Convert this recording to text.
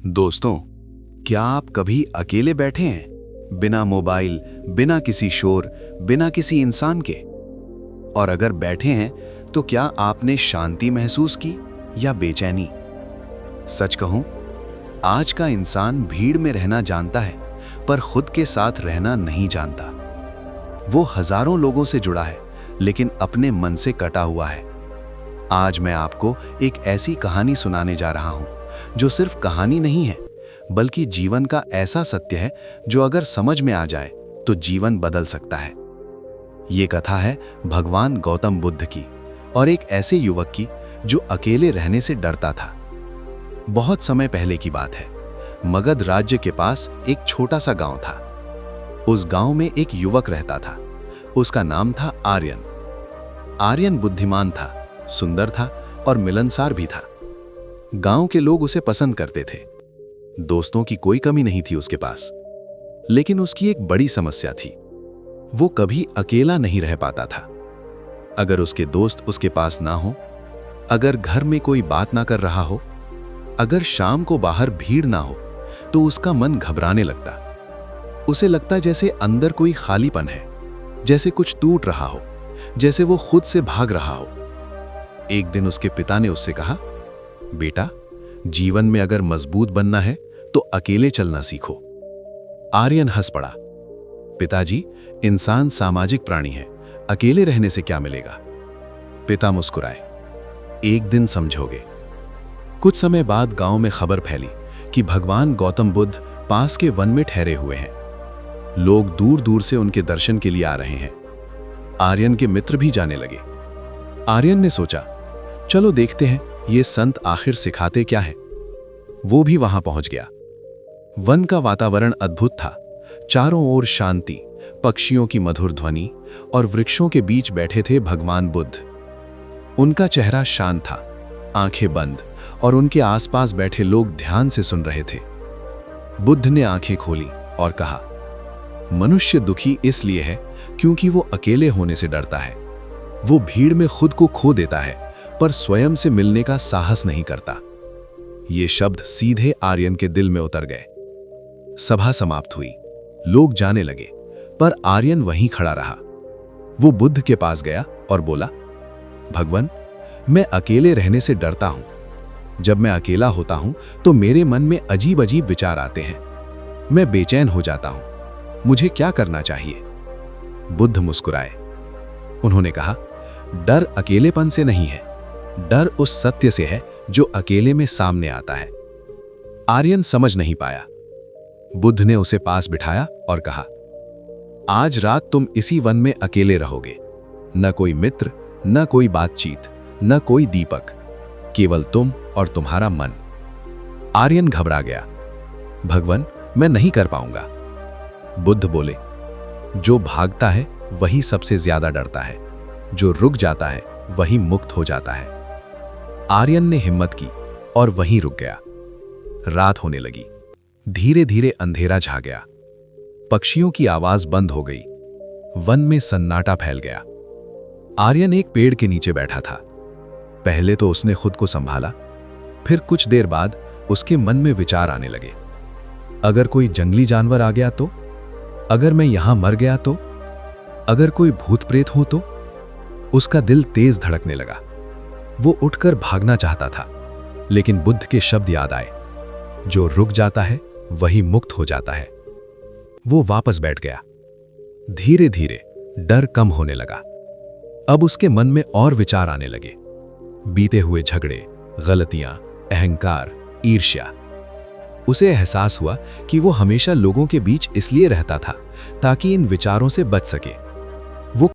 दोस्तों, क्या आप कभी अकेले बैठे हैं, बिना मोबाइल, बिना किसी शोर, बिना किसी इंसान के? और अगर बैठे हैं तो क्या आपने शांति महसूस की या बेचैनी? सच कहूं, आज का इंसान भीड़ में रहना जानता है, पर खुद के साथ रहना नहीं जानता। वो हजारों लोगों से जुड़ा है, लेकिन अपने मन से कटा हुआ है। आज मैं आपको एक ऐसी कहानी सुनाने जा रहा हूं जो सिर्फ कहानी नहीं है, बल्कि जीवन का ऐसा सत्य है जो अगर समझ में आ जाए तो जीवन बदल सकता है। ये कथा है भगवान गौतम बुद्ध की और एक ऐसे युवक की जो अकेले रहने से डरता था। बहुत समय पहले की बात है। मगध राज्य के पास एक छोटा सा गांव था। उस गांव में एक युवक रहता था। उसका नाम था आर्यन। आर्यन बुद्धिमान था, सुंदर था और मिलनसार भी था। गांव के लोग उसे पसंद करते थे। दोस्तों की कोई कमी नहीं थी उसके पास। लेकिन उसकी एक बड़ी समस्या थी। वो कभी अकेला नहीं रह पाता था। अगर उसके दोस्त उसके पास ना हो, अगर घर में कोई बात ना कर रहा हो, अगर शाम को बाहर भीड़ ना हो, तो उसका मन घबराने लगता। उसे लगता जैसे अंदर कोई खालीपन है, जैसे कुछ टूट रहा हो, जैसे वो खुद से भाग रहा हो। एक दिन उसके पिता ने उससे कहा, बेटा, जीवन में अगर मजबूत बनना है तो अकेले चलना सीखो। आर्यन हंस पड़ा। पिताजी, इंसान सामाजिक प्राणी है, अकेले रहने से क्या मिलेगा? पिता मुस्कुराए। एक दिन समझोगे। कुछ समय बाद गांव में खबर फैली कि भगवान गौतम बुद्ध पास के वन में ठहरे हुए हैं। लोग दूर दूर से उनके दर्शन के लिए आ रहे हैं। आर्यन के मित्र भी जाने लगे। आर्यन ने सोचा, चलो देखते हैं ये संत आखिर सिखाते क्या है। वो भी वहां पहुंच गया। वन का वातावरण अद्भुत था। चारों ओर शांति, पक्षियों की मधुर ध्वनि और वृक्षों के बीच बैठे थे भगवान बुद्ध। उनका चेहरा शांत था, आंखें बंद, और उनके आसपास बैठे लोग ध्यान से सुन रहे थे। बुद्ध ने आंखें खोली और कहा, मनुष्य दुखी इसलिए है क्योंकि वो अकेले होने से डरता है। वो भीड़ में खुद को खो देता है, पर स्वयं से मिलने का साहस नहीं करता। ये शब्द सीधे आर्यन के दिल में उतर गए। सभा समाप्त हुई। लोग जाने लगे, पर आर्यन वहीं खड़ा रहा। वो बुद्ध के पास गया और बोला, भगवान, मैं अकेले रहने से डरता हूं। जब मैं अकेला होता हूं तो मेरे मन में अजीब अजीब विचार आते हैं। मैं बेचैन हो जाता हूं। मुझे क्या करना चाहिए? बुद्ध मुस्कुराए। उन्होंने कहा, डर अकेलेपन से नहीं है, डर उस सत्य से है जो अकेले में सामने आता है। आर्यन समझ नहीं पाया। बुद्ध ने उसे पास बिठाया और कहा, आज रात तुम इसी वन में अकेले रहोगे। न कोई मित्र, न कोई बातचीत, न कोई दीपक, केवल तुम और तुम्हारा मन। आर्यन घबरा गया। भगवान, मैं नहीं कर पाऊंगा। बुद्ध बोले, जो भागता है वही सबसे ज्यादा डरता है, जो रुक जाता है वही मुक्त हो जाता है। आर्यन ने हिम्मत की और वहीं रुक गया। रात होने लगी। धीरे धीरे अंधेरा छा गया। पक्षियों की आवाज बंद हो गई। वन में सन्नाटा फैल गया। आर्यन एक पेड़ के नीचे बैठा था। पहले तो उसने खुद को संभाला, फिर कुछ देर बाद उसके मन में विचार आने लगे। अगर कोई जंगली जानवर आ गया तो? अगर मैं यहां मर गया तो? अगर कोई भूत प्रेत हो तो? उसका दिल तेज धड़कने लगा। वो उठकर भागना चाहता था, लेकिन बुद्ध के शब्द याद आए, जो रुक जाता है वही मुक्त हो जाता है। वो वापस बैठ गया। धीरे धीरे डर कम होने लगा। अब उसके मन में और विचार आने लगे। बीते हुए झगड़े, गलतियां, अहंकार, ईर्ष्या। उसे एहसास हुआ कि वो हमेशा लोगों के बीच इसलिए रहता था ताकि इन विचारों से बच सके।